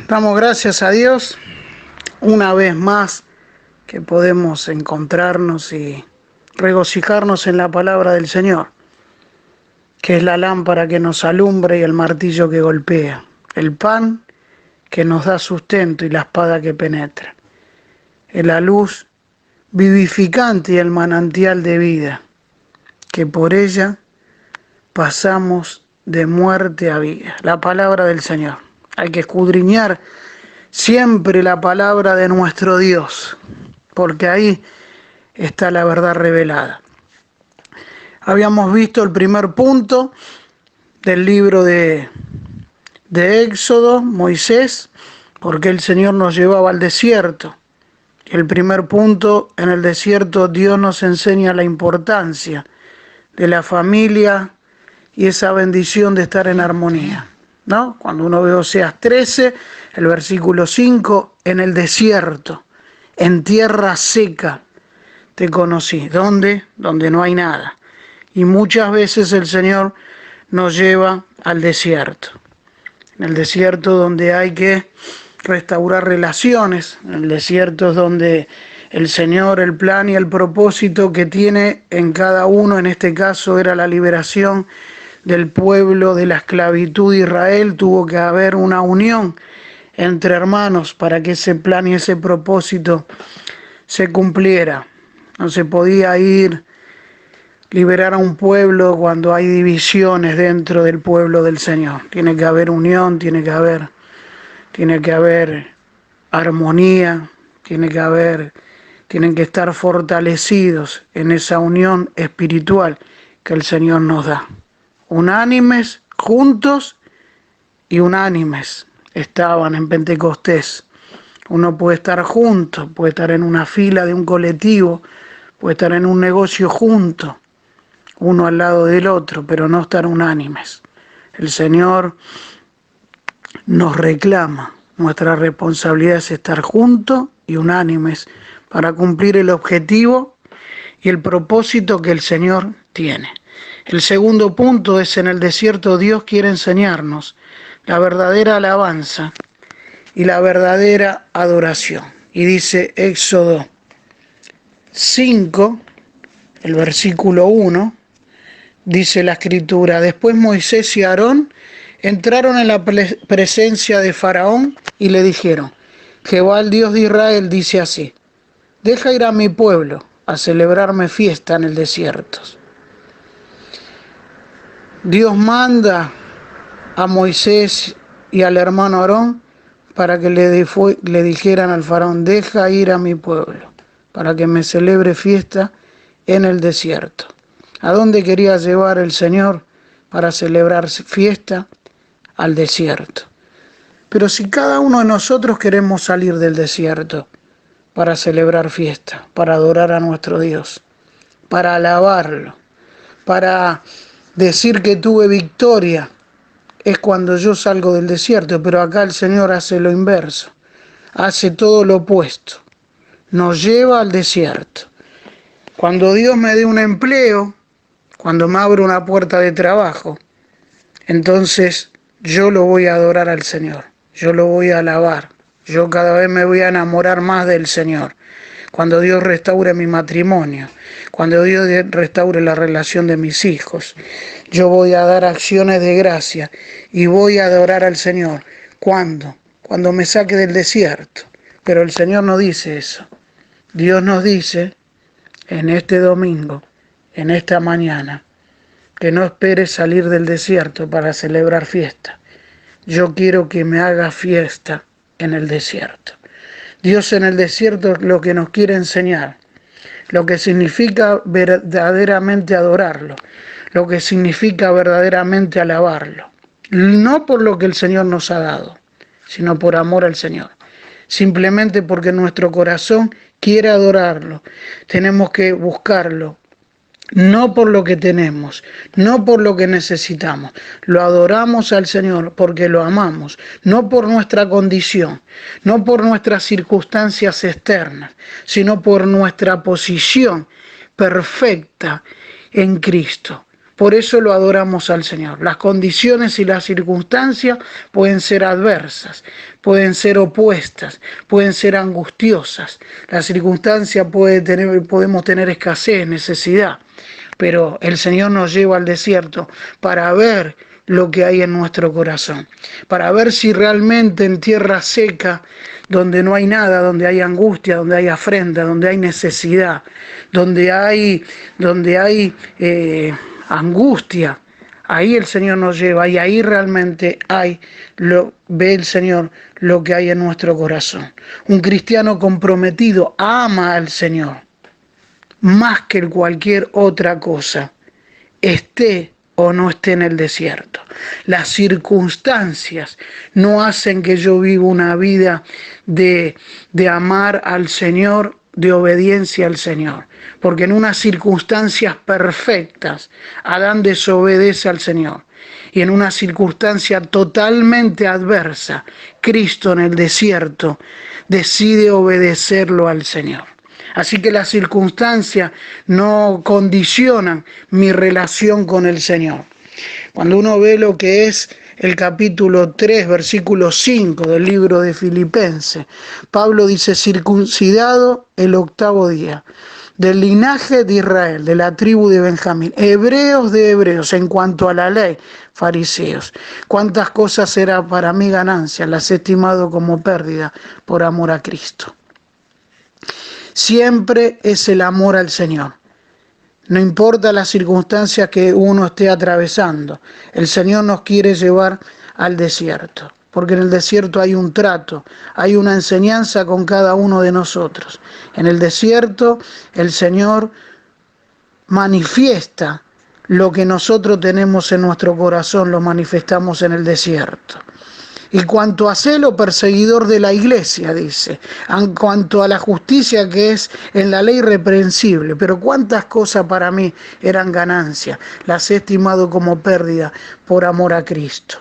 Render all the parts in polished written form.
Damos gracias a Dios una vez más que podemos encontrarnos y regocijarnos en la palabra del Señor, que es la lámpara que nos alumbra y el martillo que golpea, el pan que nos da sustento y la espada que penetra, es la luz vivificante y el manantial de vida, que por ella pasamos de muerte a vida. La palabra del Señor. Hay que escudriñar siempre la palabra de nuestro Dios, porque ahí está la verdad revelada. Habíamos visto el primer punto del libro de Éxodo, Moisés, porque el Señor nos llevaba al desierto. El primer punto, en el desierto Dios nos enseña la importancia de la familia y esa bendición de estar en armonía, ¿no? Cuando uno ve Oseas 13, el versículo 5, en el desierto, en tierra seca, te conocí. ¿Dónde? Donde no hay nada. Y muchas veces el Señor nos lleva al desierto. En el desierto donde hay que restaurar relaciones, en el desierto es donde el Señor, el plan y el propósito que tiene en cada uno, en este caso era la liberación del pueblo de la esclavitud de Israel. Tuvo que haber una unión entre hermanos para que ese plan y ese propósito se cumpliera. No se podía liberar a un pueblo cuando hay divisiones dentro del pueblo del Señor. Tiene que haber unión, tiene que haber armonía, tienen que estar fortalecidos en esa unión espiritual que el Señor nos da. Unánimes, juntos y unánimes estaban en Pentecostés. Uno puede estar junto, puede estar en una fila de un colectivo, puede estar en un negocio junto, uno al lado del otro, pero no estar unánimes. El Señor nos reclama, nuestra responsabilidad es estar juntos y unánimes para cumplir el objetivo y el propósito que el Señor tiene. El segundo punto es: en el desierto Dios quiere enseñarnos la verdadera alabanza y la verdadera adoración. Y dice Éxodo 5, el versículo 1, dice la Escritura: después Moisés y Aarón entraron en la presencia de Faraón y le dijeron: Jehová, el Dios de Israel, dice así: deja ir a mi pueblo a celebrarme fiesta en el desierto. Dios manda a Moisés y al hermano Aarón para que le dijeran al faraón: deja ir a mi pueblo para que me celebre fiesta en el desierto. ¿A dónde quería llevar el Señor para celebrar fiesta? Al desierto. Pero si cada uno de nosotros queremos salir del desierto para celebrar fiesta, para adorar a nuestro Dios, para alabarlo, para decir que tuve victoria, es cuando yo salgo del desierto. Pero acá el Señor hace lo inverso, hace todo lo opuesto, nos lleva al desierto. Cuando Dios me dé un empleo, cuando me abre una puerta de trabajo, entonces yo lo voy a adorar al Señor, yo lo voy a alabar, yo cada vez me voy a enamorar más del Señor. Cuando Dios restaure mi matrimonio, cuando Dios restaure la relación de mis hijos, yo voy a dar acciones de gracia y voy a adorar al Señor. ¿Cuándo? Cuando me saque del desierto. Pero el Señor no dice eso. Dios nos dice en este domingo, en esta mañana, que no esperes salir del desierto para celebrar fiesta. Yo quiero que me haga fiesta en el desierto. Dios en el desierto es lo que nos quiere enseñar, lo que significa verdaderamente adorarlo, lo que significa verdaderamente alabarlo. No por lo que el Señor nos ha dado, sino por amor al Señor. Simplemente porque nuestro corazón quiere adorarlo. Tenemos que buscarlo. No por lo que tenemos, no por lo que necesitamos. Lo adoramos al Señor porque lo amamos, no por nuestra condición, no por nuestras circunstancias externas, sino por nuestra posición perfecta en Cristo. Por eso lo adoramos al Señor. Las condiciones y las circunstancias pueden ser adversas, pueden ser opuestas, pueden ser angustiosas. La circunstancia podemos tener escasez, necesidad, pero el Señor nos lleva al desierto para ver lo que hay en nuestro corazón, para ver si realmente en tierra seca, donde no hay nada, donde hay angustia, donde hay afrenta, donde hay necesidad, donde hay angustia, ahí el Señor nos lleva y ahí realmente ve el Señor lo que hay en nuestro corazón. Un cristiano comprometido ama al Señor más que cualquier otra cosa, esté o no esté en el desierto. Las circunstancias no hacen que yo viva una vida de amar al Señor, de obediencia al Señor, porque en unas circunstancias perfectas Adán desobedece al Señor, y en una circunstancia totalmente adversa Cristo en el desierto decide obedecerlo al Señor. Así que las circunstancias no condicionan mi relación con el Señor. Cuando uno ve lo que es el capítulo 3, versículo 5 del libro de Filipenses, Pablo dice: circuncidado el 8º día, del linaje de Israel, de la tribu de Benjamín, hebreos de hebreos, en cuanto a la ley, fariseos. ¿Cuántas cosas será para mí ganancia? Las he estimado como pérdida por amor a Cristo. Siempre es el amor al Señor. No importa las circunstancias que uno esté atravesando, el Señor nos quiere llevar al desierto, porque en el desierto hay un trato, hay una enseñanza con cada uno de nosotros. En el desierto el Señor manifiesta lo que nosotros tenemos en nuestro corazón, lo manifestamos en el desierto. Y cuanto a celo, perseguidor de la iglesia, dice, en cuanto a la justicia que es en la ley reprensible, pero cuántas cosas para mí eran ganancias, las he estimado como pérdida por amor a Cristo.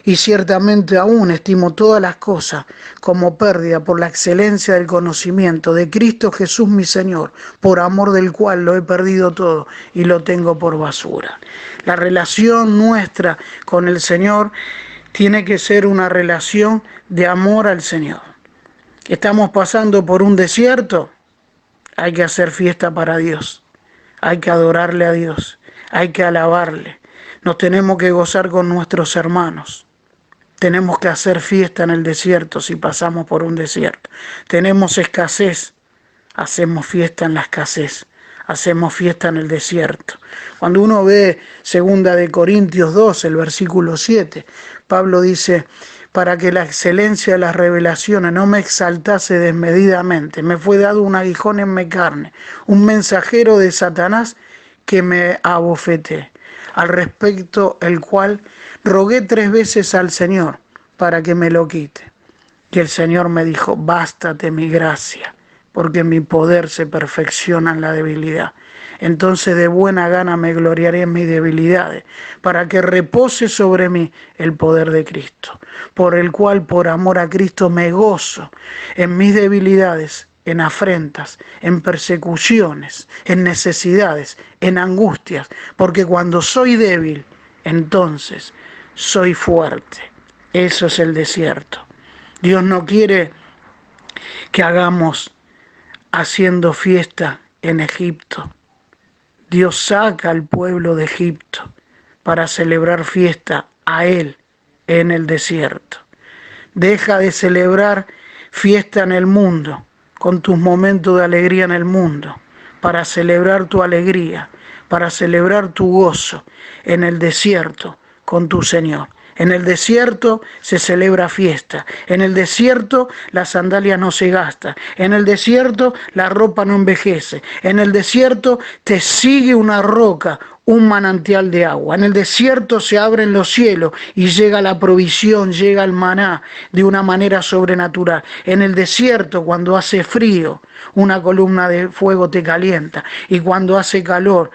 Y ciertamente aún estimo todas las cosas como pérdida por la excelencia del conocimiento de Cristo Jesús mi Señor, por amor del cual lo he perdido todo y lo tengo por basura. La relación nuestra con el Señor tiene que ser una relación de amor al Señor. Estamos pasando por un desierto, hay que hacer fiesta para Dios, hay que adorarle a Dios, hay que alabarle. Nos tenemos que gozar con nuestros hermanos. Tenemos que hacer fiesta en el desierto si pasamos por un desierto. Tenemos escasez, hacemos fiesta en la escasez. Hacemos fiesta en el desierto. Cuando uno ve 2 de Corintios 2, el versículo 7, Pablo dice: para que la excelencia de las revelaciones no me exaltase desmedidamente, me fue dado un aguijón en mi carne, un mensajero de Satanás que me abofeté, al respecto el cual rogué 3 veces al Señor para que me lo quite. Y el Señor me dijo: bástate mi gracia, porque mi poder se perfecciona en la debilidad. Entonces de buena gana me gloriaré en mis debilidades, para que repose sobre mí el poder de Cristo, por el cual por amor a Cristo me gozo en mis debilidades, en afrentas, en persecuciones, en necesidades, en angustias, porque cuando soy débil, entonces soy fuerte. Eso es el desierto. Dios no quiere que hagamos haciendo fiesta en Egipto. Dios saca al pueblo de Egipto para celebrar fiesta a Él en el desierto. Deja de celebrar fiesta en el mundo, con tus momentos de alegría en el mundo, para celebrar tu alegría, para celebrar tu gozo en el desierto con tu Señor. En el desierto se celebra fiesta. En el desierto la sandalia no se gasta. En el desierto la ropa no envejece. En el desierto te sigue una roca, un manantial de agua. En el desierto se abren los cielos y llega la provisión, llega el maná de una manera sobrenatural. En el desierto, cuando hace frío, una columna de fuego te calienta. Y cuando hace calor,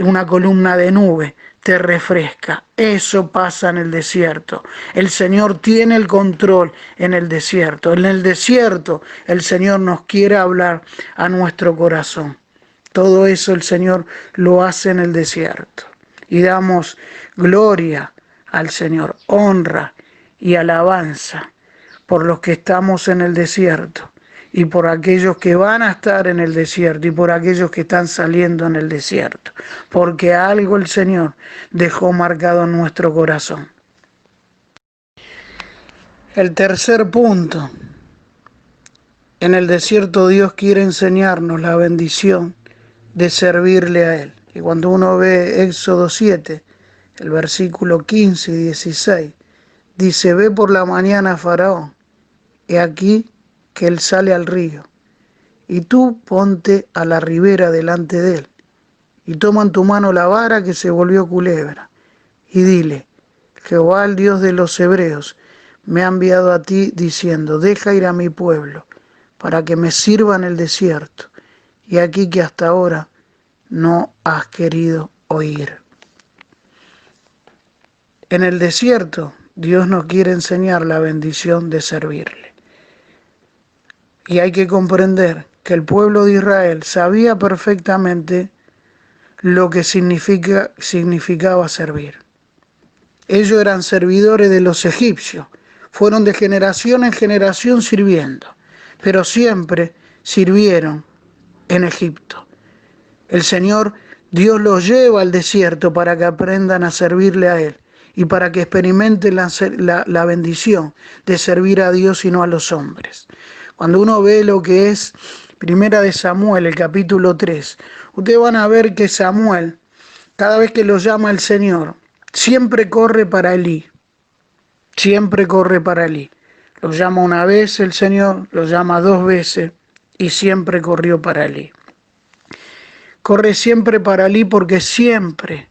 una columna de nube te refresca. Eso pasa en el desierto. El Señor tiene el control en el desierto. En el desierto el Señor nos quiere hablar a nuestro corazón. Todo eso el Señor lo hace en el desierto. y damos gloria al Señor, honra y alabanza por los que estamos en el desierto y por aquellos que van a estar en el desierto y por aquellos que están saliendo en el desierto, porque algo el Señor dejó marcado en nuestro corazón. El tercer punto, en el desierto Dios quiere enseñarnos la bendición de servirle a Él. Y cuando uno ve Éxodo 7, el versículo 15 y 16, dice: ve por la mañana a Faraón, he aquí que él sale al río, y tú ponte a la ribera delante de él, y toma en tu mano la vara que se volvió culebra, y dile: Jehová, el Dios de los hebreos, me ha enviado a ti diciendo: deja ir a mi pueblo, para que me sirva en el desierto, y aquí que hasta ahora no has querido oír. En el desierto, Dios nos quiere enseñar la bendición de servirle. Y hay que comprender que el pueblo de Israel sabía perfectamente lo que significaba servir. Ellos eran servidores de los egipcios, fueron de generación en generación sirviendo, pero siempre sirvieron en Egipto. El Señor, Dios los lleva al desierto para que aprendan a servirle a Él y para que experimenten la bendición de servir a Dios y no a los hombres. Cuando uno ve lo que es Primera de Samuel, el capítulo 3, ustedes van a ver que Samuel, cada vez que lo llama el Señor, siempre corre para Elí. Siempre corre para Elí. Lo llama una vez el Señor, lo llama dos veces y siempre corrió para Elí. Corre siempre para Elí porque siempre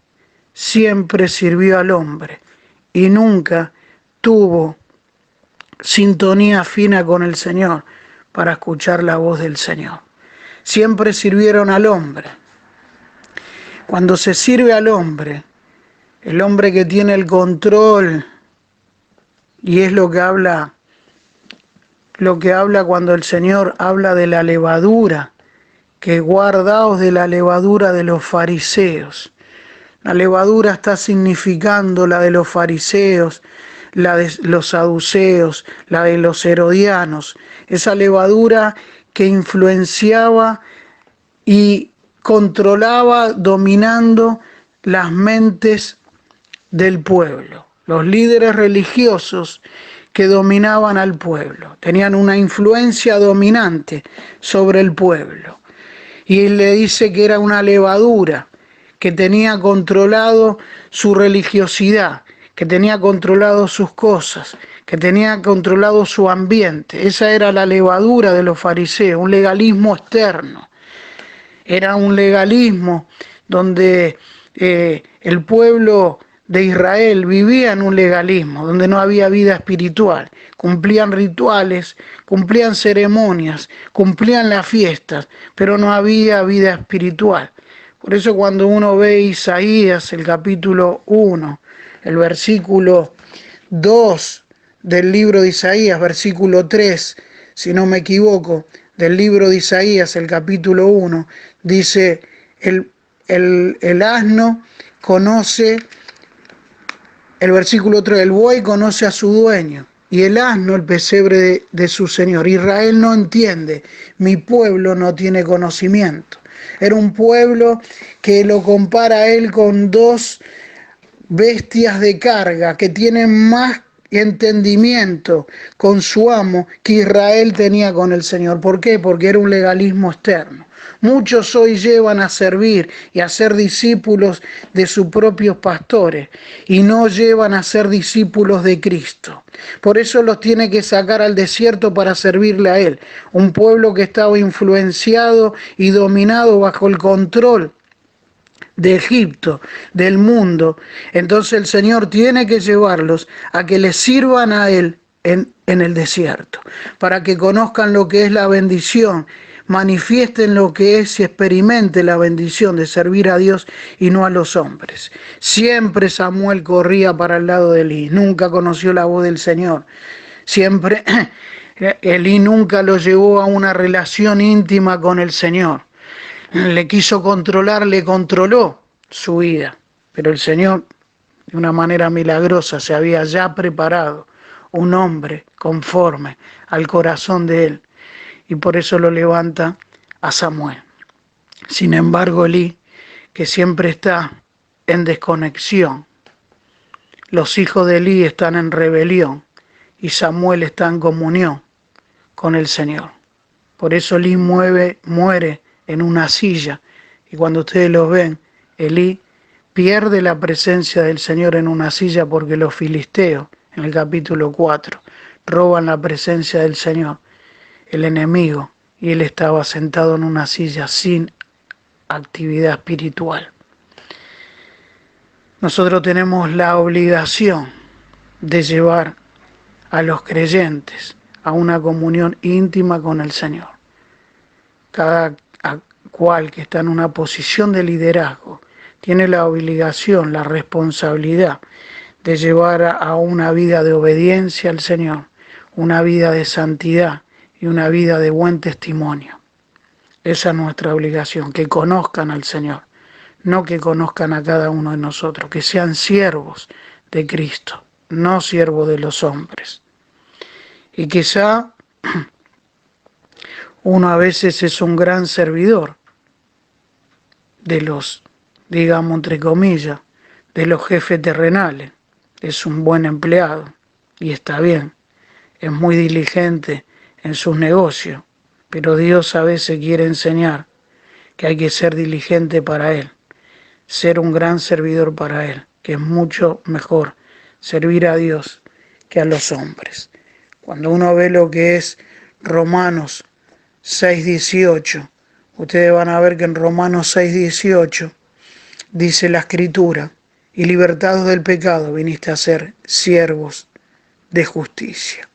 sirvió al hombre y nunca tuvo sintonía fina con el Señor para escuchar la voz del Señor. Siempre sirvieron al hombre. Cuando se sirve al hombre, el hombre que tiene el control, y es lo que habla cuando el Señor habla de la levadura, que guardaos de la levadura de los fariseos. La levadura está significando la de los fariseos, la de los saduceos, la de los herodianos. Esa levadura que influenciaba y controlaba, dominando las mentes del pueblo. Los líderes religiosos que dominaban al pueblo, tenían una influencia dominante sobre el pueblo. Y él le dice que era una levadura, que tenía controlado su religiosidad, que tenía controlado sus cosas, que tenía controlado su ambiente. Esa era la levadura de los fariseos, un legalismo externo. Era un legalismo donde el pueblo de Israel vivía en un legalismo, donde no había vida espiritual. Cumplían rituales, cumplían ceremonias, cumplían las fiestas, pero no había vida espiritual. Por eso cuando uno ve Isaías, el capítulo 1, el versículo 2 del libro de Isaías, versículo 3, si no me equivoco, del libro de Isaías, el capítulo 1, dice: el asno conoce, el versículo 3, el buey conoce a su dueño, y el asno el pesebre de su señor. Israel no entiende, mi pueblo no tiene conocimiento. Era un pueblo que lo compara a él con dos bestias de carga que tienen más entendimiento con su amo que Israel tenía con el Señor. ¿Por qué? Porque era un legalismo externo. Muchos hoy llevan a servir y a ser discípulos de sus propios pastores y no llevan a ser discípulos de Cristo. Por eso los tiene que sacar al desierto para servirle a Él. Un pueblo que estaba influenciado y dominado bajo el control de Egipto, del mundo. Entonces el Señor tiene que llevarlos a que les sirvan a Él en el desierto, para que conozcan lo que es la bendición, manifiesten lo que es y experimenten la bendición de servir a Dios y no a los hombres. Siempre Samuel corría para el lado de Elí, nunca conoció la voz del Señor. Siempre Elí nunca lo llevó a una relación íntima con el Señor. Le quiso controlar, le controló su vida. Pero el Señor, de una manera milagrosa, se había ya preparado un hombre conforme al corazón de él, y por eso lo levanta a Samuel. Sin embargo, Elí, que siempre está en desconexión, los hijos de Elí están en rebelión y Samuel está en comunión con el Señor. Por eso Elí muere en una silla, y cuando ustedes lo ven, Elí pierde la presencia del Señor en una silla porque los filisteos, en el capítulo 4, roban la presencia del Señor, el enemigo, y él estaba sentado en una silla sin actividad espiritual. Nosotros tenemos la obligación de llevar a los creyentes a una comunión íntima con el Señor. Cada cual que está en una posición de liderazgo tiene la obligación, la responsabilidad de llevar a una vida de obediencia al Señor, una vida de santidad y una vida de buen testimonio. Esa es nuestra obligación, que conozcan al Señor, no que conozcan a cada uno de nosotros, que sean siervos de Cristo, no siervos de los hombres. Y quizá uno a veces es un gran servidor de los, digamos entre comillas, de los jefes terrenales. Es un buen empleado y está bien, es muy diligente en sus negocios, pero Dios a veces quiere enseñar que hay que ser diligente para Él, ser un gran servidor para Él, que es mucho mejor servir a Dios que a los hombres. Cuando uno ve lo que es Romanos 6:18, ustedes van a ver que en Romanos 6:18 dice la Escritura: y libertados del pecado viniste a ser siervos de justicia.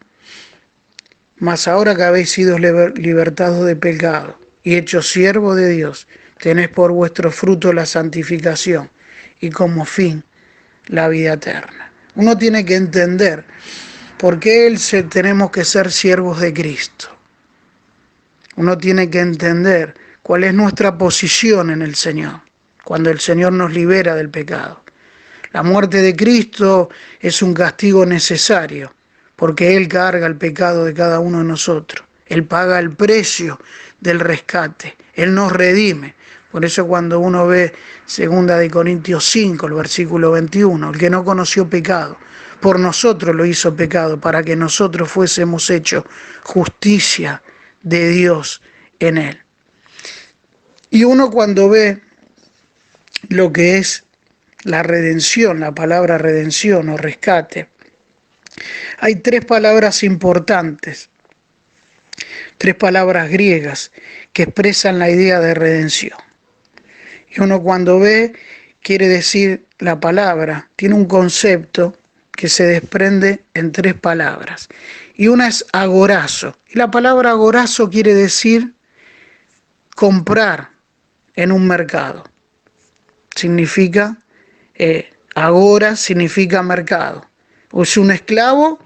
Mas ahora que habéis sido libertados de pecado y hechos siervos de Dios, tenéis por vuestro fruto la santificación y como fin la vida eterna. Uno tiene que entender por qué tenemos que ser siervos de Cristo. Uno tiene que entender cuál es nuestra posición en el Señor, cuando el Señor nos libera del pecado. La muerte de Cristo es un castigo necesario, porque Él carga el pecado de cada uno de nosotros. Él paga el precio del rescate. Él nos redime. Por eso cuando uno ve 2 Corintios 5, el versículo 21, el que no conoció pecado, por nosotros lo hizo pecado, para que nosotros fuésemos hechos justicia de Dios en Él. Y uno cuando ve lo que es la redención, la palabra redención o rescate, hay tres palabras importantes, tres palabras griegas que expresan la idea de redención. Y uno cuando ve, quiere decir la palabra, tiene un concepto que se desprende en tres palabras. Y una es agorazo. Y la palabra agorazo quiere decir comprar en un mercado. Significa, agora significa mercado. O es un esclavo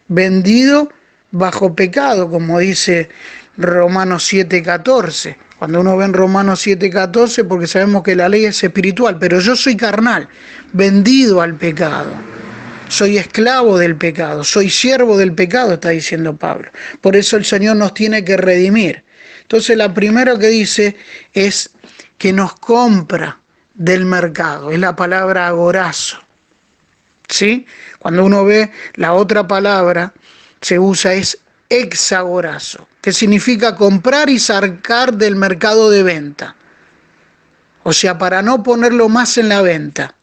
vendido bajo pecado, como dice Romanos 7:14. Cuando uno ve en Romanos 7:14, porque sabemos que la ley es espiritual, pero yo soy carnal, vendido al pecado. Soy esclavo del pecado, soy siervo del pecado, está diciendo Pablo. Por eso el Señor nos tiene que redimir. Entonces la primera que dice es que nos compra del mercado, es la palabra agorazo. ¿Sí? Cuando uno ve la otra palabra, se usa es exagorazo, que significa comprar y sacar del mercado de venta. O sea, para no ponerlo más en la venta.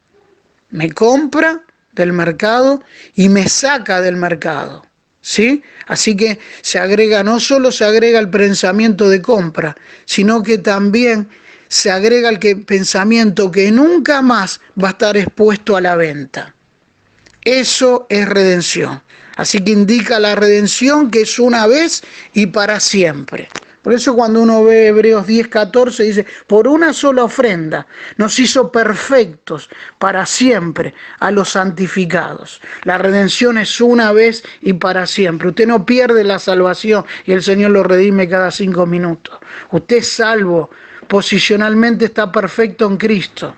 Me compra del mercado y me saca del mercado. ¿Sí? Así que se agrega, no solo se agrega el pensamiento de compra, sino que también se agrega el pensamiento que nunca más va a estar expuesto a la venta. Eso es redención. Así que indica la redención que es una vez y para siempre. Por eso cuando uno ve Hebreos 10:14 dice, por una sola ofrenda nos hizo perfectos para siempre a los santificados. La redención es una vez y para siempre. Usted no pierde la salvación y el Señor lo redime cada 5 minutos. Usted es salvo, posicionalmente está perfecto en Cristo.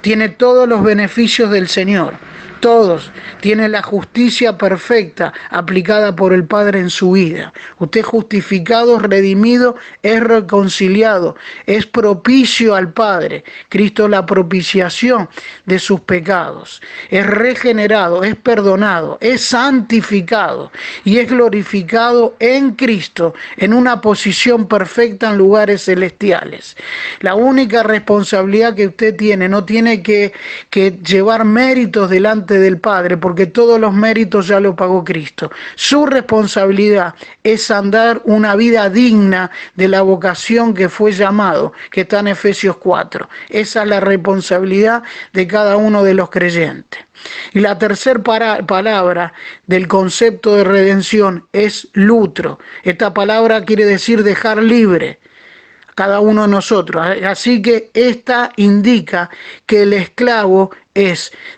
tiene todos los beneficios del Señor, todos. Tiene la justicia perfecta aplicada por el Padre en su vida. Usted es justificado, redimido, es reconciliado, es propicio al Padre. Cristo es la propiciación de sus pecados. Es regenerado, es perdonado, es santificado y es glorificado en Cristo en una posición perfecta en lugares celestiales. La única responsabilidad que usted tiene, no tiene que llevar méritos delante del Padre, porque todos los méritos ya lo pagó Cristo. Su responsabilidad es andar una vida digna de la vocación que fue llamado, que está en Efesios 4. Esa es la responsabilidad de cada uno de los creyentes. Y la tercera palabra del concepto de redención es lutro. Esta palabra quiere decir dejar libre cada uno de nosotros. Así que esta indica que el esclavo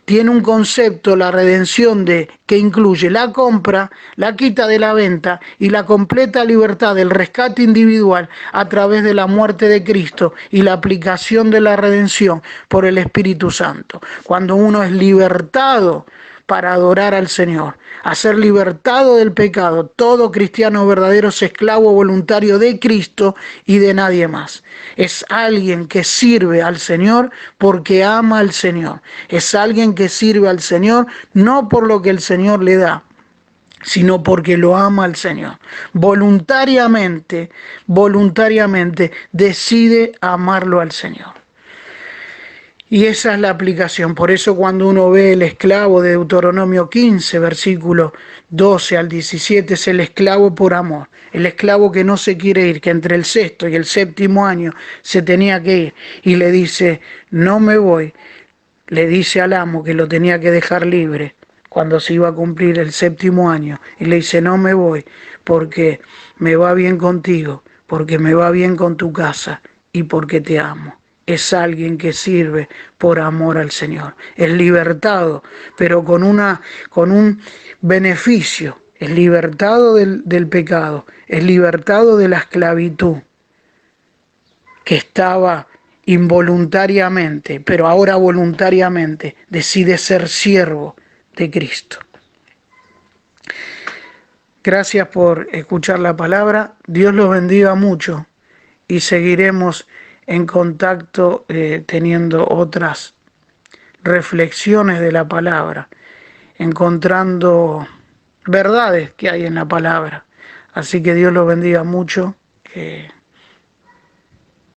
tiene un concepto, la redención, que incluye la compra, la quita de la venta y la completa libertad del rescate individual a través de la muerte de Cristo y la aplicación de la redención por el Espíritu Santo. Cuando uno es libertado para adorar al Señor, a ser libertado del pecado, todo cristiano verdadero es esclavo voluntario de Cristo y de nadie más. Es alguien que sirve al Señor porque ama al Señor. Es alguien que sirve al Señor no por lo que el Señor le da, sino porque lo ama al Señor. Voluntariamente decide amarlo al Señor. Y esa es la aplicación. Por eso cuando uno ve el esclavo de Deuteronomio 15, versículo 12 al 17, es el esclavo por amor. El esclavo que no se quiere ir, que entre el sexto y el séptimo año se tenía que ir. Y le dice, no me voy. Le dice al amo que lo tenía que dejar libre cuando se iba a cumplir el séptimo año. Y le dice, no me voy porque me va bien contigo, porque me va bien con tu casa y porque te amo. Es alguien que sirve por amor al Señor. Es libertado, pero con un beneficio. Es libertado del pecado. Es libertado de la esclavitud que estaba involuntariamente, pero ahora voluntariamente decide ser siervo de Cristo. Gracias por escuchar la palabra. Dios los bendiga mucho y seguiremos en contacto teniendo otras reflexiones de la palabra, encontrando verdades que hay en la palabra. Así que Dios los bendiga mucho.